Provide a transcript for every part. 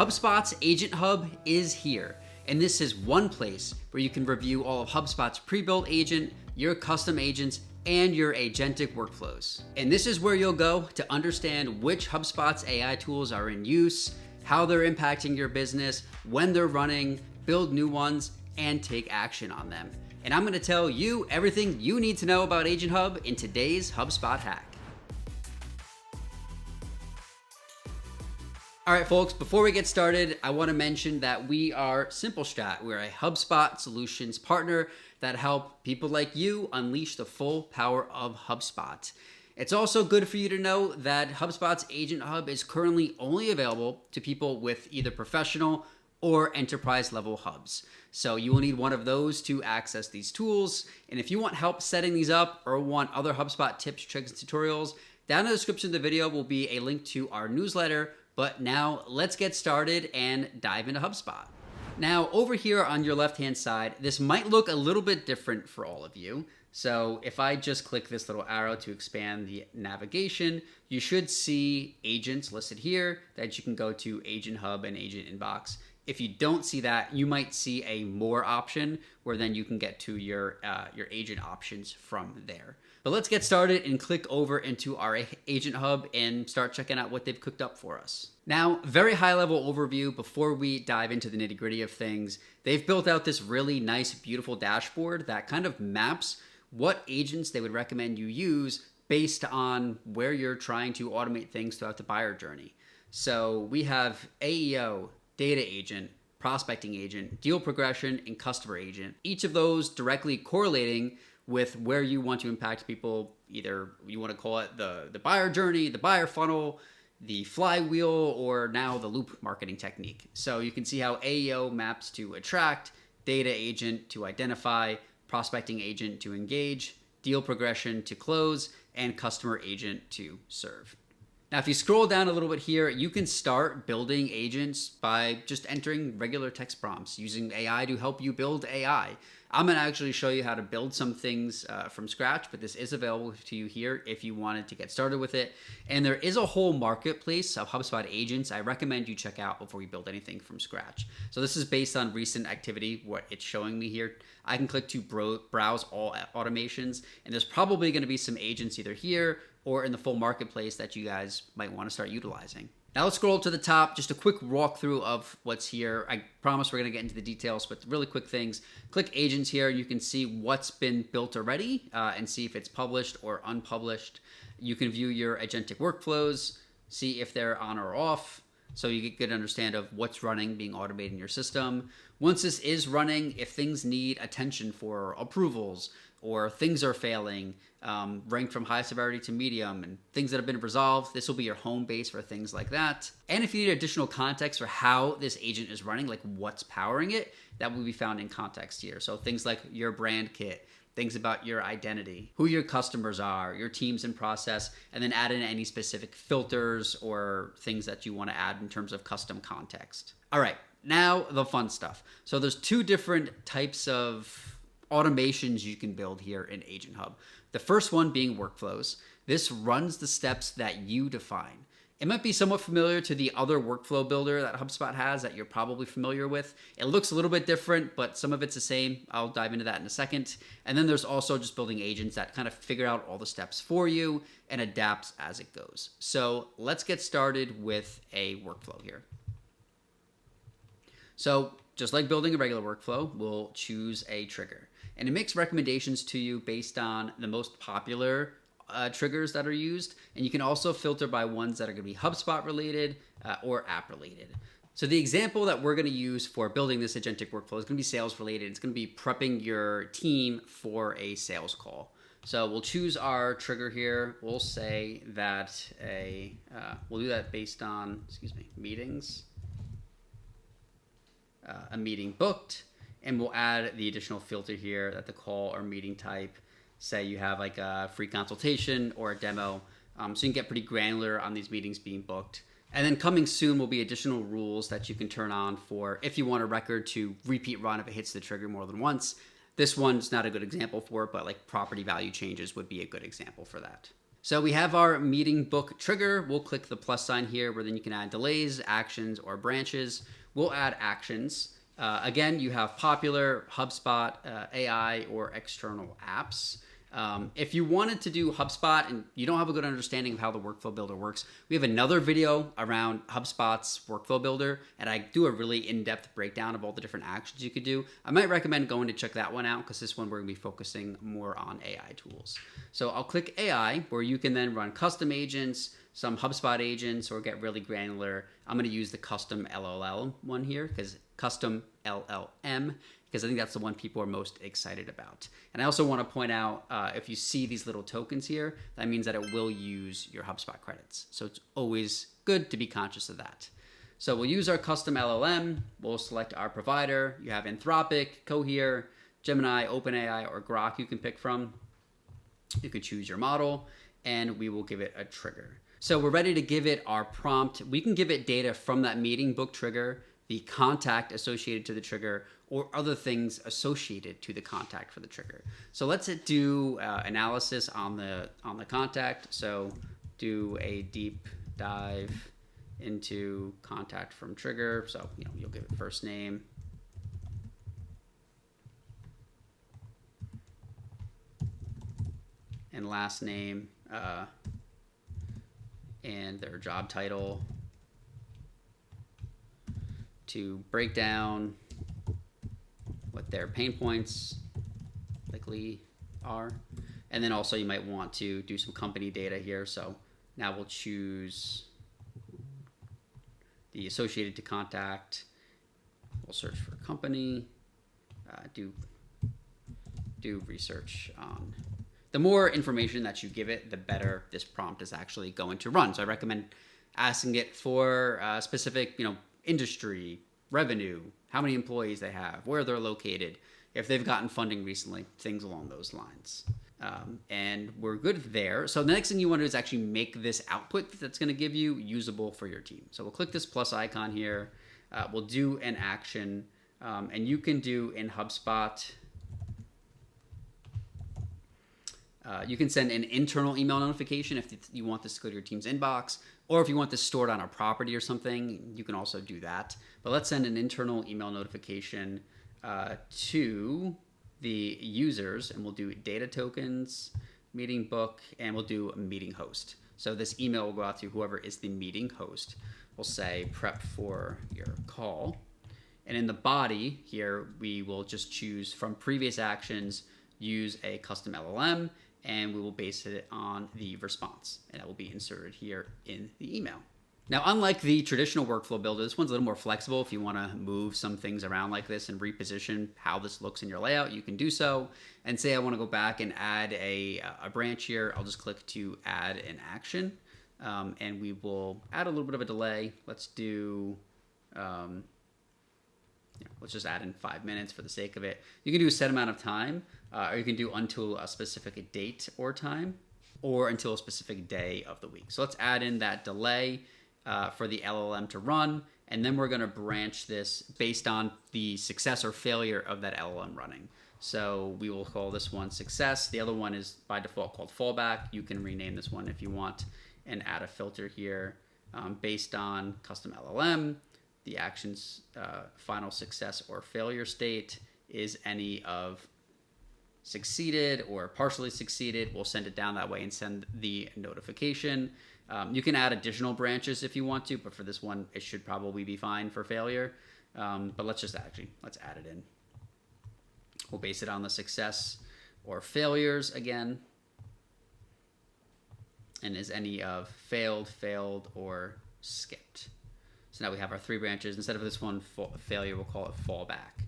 HubSpot's Agent Hub is here, and this is one place where you can review all of HubSpot's pre-built agent, your custom agents, and your agentic workflows. And this is where you'll go to understand which HubSpot's AI tools are in use, how they're impacting your business, when they're running, build new ones, and take action on them. And I'm gonna tell you everything you need to know about Agent Hub in today's HubSpot hack. All right, folks, before we get started, I want to mention that we are SimpleStrat. We're a HubSpot solutions partner that help people like you unleash the full power of HubSpot. It's also good for you to know that HubSpot's Agent Hub is currently only available to people with either professional or enterprise level hubs. So you will need one of those to access these tools. And if you want help setting these up or want other HubSpot tips, tricks, and tutorials, down in the description of the video will be a link to our newsletter. But now let's get started and dive into HubSpot. Now over here on your left-hand side, this might look a little bit different for all of you. So if I just click this little arrow to expand the navigation, you should see agents listed here that you can go to Agent Hub and Agent Inbox. If you don't see that, you might see a more option where then you can get to your agent options from there. But let's get started and click over into our Agent Hub and start checking out what they've cooked up for us. Now, very high level overview before we dive into the nitty gritty of things. They've built out this really nice, beautiful dashboard that kind of maps what agents they would recommend you use based on where you're trying to automate things throughout the buyer journey. So we have AEO, data agent, prospecting agent, deal progression, and customer agent. Each of those directly correlating with where you want to impact people. Either you want to call it the buyer journey, the buyer funnel, the flywheel, or now the loop marketing technique. So you can see how AEO maps to attract, data agent to identify, prospecting agent to engage, deal progression to close, and customer agent to serve. Now, if you scroll down a little bit here, you can start building agents by just entering regular text prompts, using AI to help you build AI. I'm gonna actually show you how to build some things from scratch, but this is available to you here if you wanted to get started with it. And there is a whole marketplace of HubSpot agents I recommend you check out before you build anything from scratch. So this is based on recent activity, what it's showing me here. I can click to browse all automations, and there's probably gonna be some agents either here or in the full marketplace that you guys might want to start utilizing. Now let's scroll to the top, just a quick walkthrough of what's here. I promise we're going to get into the details, but really quick things. Click agents here, you can see what's been built already and see if it's published or unpublished. You can view your agentic workflows, see if they're on or off, so you get a good understand of what's running, being automated in your system. Once this is running, if things need attention for approvals or things are failing, ranked from high severity to medium, and things that have been resolved, this will be your home base for things like that. And if you need additional context for how this agent is running, like what's powering it, that will be found in context here. So things like your brand kit, things about your identity, who your customers are, your teams and process, and then add in any specific filters or things that you want to add in terms of custom context. All right, now the fun stuff. So there's two different types of automations you can build here in Agent Hub. The first one being workflows. This runs the steps that you define. It might be somewhat familiar to the other workflow builder that HubSpot has that you're probably familiar with. It looks a little bit different, but some of it's the same. I'll dive into that in a second. And then there's also just building agents that kind of figure out all the steps for you and adapts as it goes. So let's get started with a workflow here. So just like building a regular workflow, we'll choose a trigger. And it makes recommendations to you based on the most popular triggers that are used. And you can also filter by ones that are going to be HubSpot related or app related. So the example that we're going to use for building this agentic workflow is going to be sales related. It's going to be prepping your team for a sales call. So we'll choose our trigger here. We'll say that we'll do that based on, meetings, a meeting booked. And we'll add the additional filter here that the call or meeting type, say you have like a free consultation or a demo. So you can get pretty granular on these meetings being booked. And then coming soon will be additional rules that you can turn on for if you want a record to repeat run if it hits the trigger more than once. This one's not a good example for it, but like property value changes would be a good example for that. So we have our meeting book trigger. We'll click the plus sign here where then you can add delays, actions, or branches. We'll add actions. Again, you have popular, HubSpot, AI, or external apps. If you wanted to do HubSpot and you don't have a good understanding of how the workflow builder works, we have another video around HubSpot's workflow builder, and I do a really in-depth breakdown of all the different actions you could do. I might recommend going to check that one out because this one we're going to be focusing more on AI tools. So I'll click AI, where you can then run custom agents, some HubSpot agents, or get really granular. I'm going to use the custom LLM one here, because custom LLM, because I think that's the one people are most excited about. And I also want to point out, if you see these little tokens here, that means that it will use your HubSpot credits. So it's always good to be conscious of that. So we'll use our custom LLM. We'll select our provider. You have Anthropic, Cohere, Gemini, OpenAI, or Grok you can pick from. You can choose your model, and we will give it a trigger. So we're ready to give it our prompt. We can give it data from that meeting book trigger, the contact associated to the trigger, or other things associated to the contact for the trigger. So let's do analysis on the contact. So do a deep dive into contact from trigger. So you'll give it first name, and last name, and their job title, to break down what their pain points likely are. And then also you might want to do some company data here. So now we'll choose the associated to contact. We'll search for company, do research on. The more information that you give it, the better this prompt is actually going to run. So I recommend asking it for specific, industry, revenue, how many employees they have, where they're located, if they've gotten funding recently, things along those lines. And we're good there. So the next thing you want to do is actually make this output that's going to give you usable for your team. So we'll click this plus icon here. We'll do an action, and you can do in HubSpot. You can send an internal email notification if you want this to go to your team's inbox, or if you want this stored on a property or something, you can also do that. But let's send an internal email notification to the users, and we'll do data tokens, meeting book, and we'll do a meeting host. So this email will go out to whoever is the meeting host. We'll say prep for your call. And in the body here, we will just choose from previous actions, use a custom LLM, and we will base it on the response, and that will be inserted here in the email. Now, unlike the traditional workflow builder, this one's a little more flexible. If you want to move some things around like this and reposition how this looks in your layout, you can do so. And say I want to go back and add a branch here, I'll just click to add an action, and we will add a little bit of a delay. Let's do let's just add in 5 minutes for the sake of it. You can do a set amount of time, or you can do until a specific date or time, or until a specific day of the week. So let's add in that delay for the LLM to run, and then we're going to branch this based on the success or failure of that LLM running. So we will call this one success. The other one is by default called fallback. You can rename this one if you want and add a filter here based on custom LLM. The action's final success or failure state is any of succeeded or partially succeeded. We'll send it down that way and send the notification. You can add additional branches if you want to, but for this one, it should probably be fine for failure. But let's add it in. We'll base it on the success or failures again. And is any of failed, or skipped. So now we have our 3 branches. Instead of this one failure, we'll call it fallback.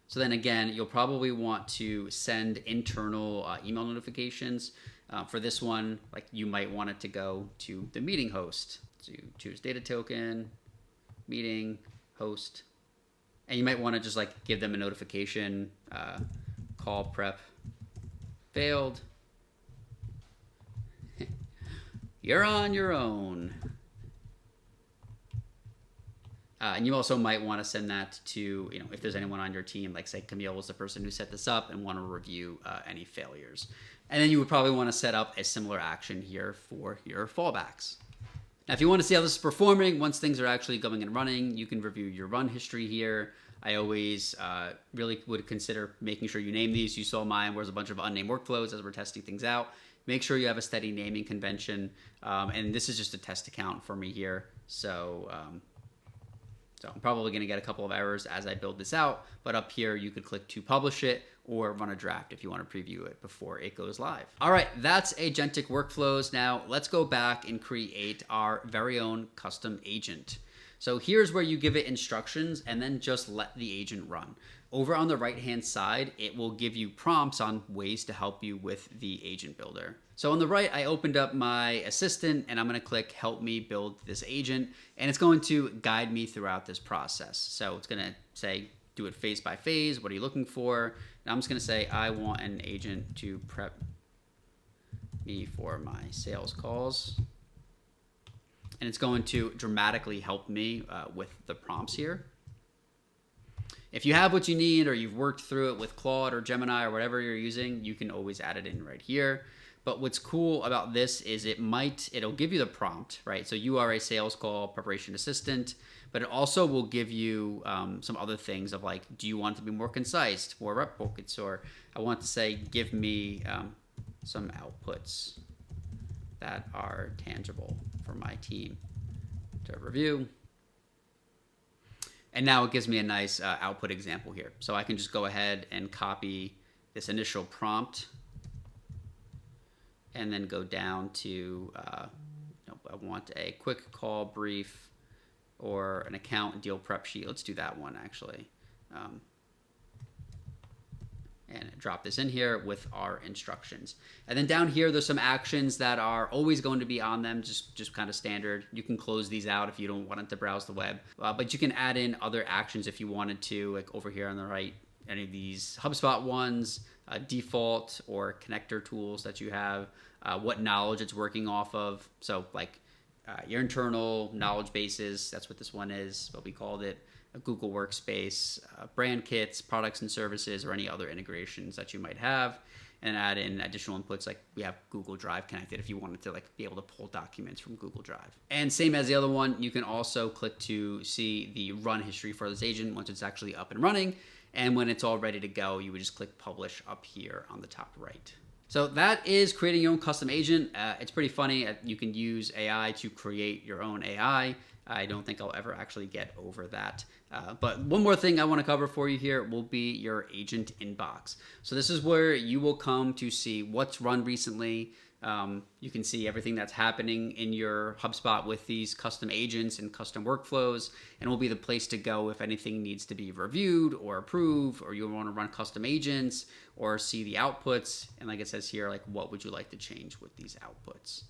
So then again, you'll probably want to send internal email notifications. For this one, like you might want it to go to the meeting host. So you choose data token, meeting, host. And you might want to just give them a notification, call prep failed. You're on your own. And you also might want to send that to, if there's anyone on your team, like say Camille was the person who set this up and want to review any failures. And then you would probably want to set up a similar action here for your fallbacks. Now, if you want to see how this is performing, once things are actually going and running, you can review your run history here. I always really would consider making sure you name these. You saw mine was a bunch of unnamed workflows as we're testing things out. Make sure you have a steady naming convention. And this is just a test account for me here. So I'm probably going to get a couple of errors as I build this out. But up here, you could click to publish it or run a draft if you want to preview it before it goes live. All right, that's agentic workflows. Now let's go back and create our very own custom agent. So here's where you give it instructions and then just let the agent run. Over on the right-hand side, it will give you prompts on ways to help you with the agent builder. So on the right, I opened up my assistant and I'm going to click help me build this agent, and it's going to guide me throughout this process. So it's going to say, do it phase by phase. What are you looking for? And I'm just going to say, I want an agent to prep me for my sales calls. And it's going to dramatically help me with the prompts here. If you have what you need or you've worked through it with Claude or Gemini or whatever you're using, you can always add it in right here. But what's cool about this is it'll give you the prompt, right? So you are a sales call preparation assistant, but it also will give you some other things of like, do you want it to be more concise, more rep focused, or I want to say, give me some outputs that are tangible for my team to review. And now it gives me a nice output example here. So I can just go ahead and copy this initial prompt and then go down to, I want a quick call brief or an account deal prep sheet. Let's do that one actually. And drop this in here with our instructions. And then down here, there's some actions that are always going to be on them, just kind of standard. You can close these out if you don't want it to browse the web, but you can add in other actions if you wanted to, like over here on the right, any of these HubSpot ones, default or connector tools that you have, what knowledge it's working off of. So like your internal knowledge bases, that's what this one is, what we called it. A Google Workspace, brand kits, products and services, or any other integrations that you might have, and add in additional inputs like we have Google Drive connected if you wanted to like be able to pull documents from Google Drive. And same as the other one, you can also click to see the run history for this agent once it's actually up and running. And when it's all ready to go, you would just click publish up here on the top right. So that is creating your own custom agent. It's pretty funny. You can use AI to create your own AI. I don't think I'll ever actually get over that. But one more thing I want to cover for you here will be your agent inbox. So this is where you will come to see what's run recently. You can see everything that's happening in your HubSpot with these custom agents and custom workflows, and will be the place to go if anything needs to be reviewed or approved, or you want to run custom agents or see the outputs. And like it says here, like what would you like to change with these outputs?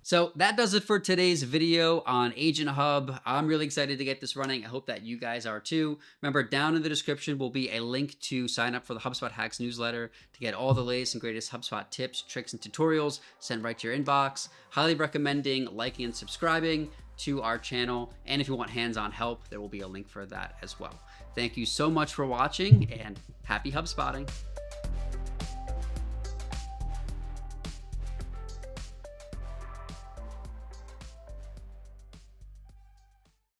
So that does it for today's video on Agent Hub. I'm really excited to get this running. I hope that you guys are too. Remember, down in the description will be a link to sign up for the HubSpot Hacks newsletter to get all the latest and greatest HubSpot tips, tricks, and tutorials sent right to your inbox. Highly recommending liking and subscribing to our channel. And if you want hands-on help, there will be a link for that as well. Thank you so much for watching, and happy HubSpotting.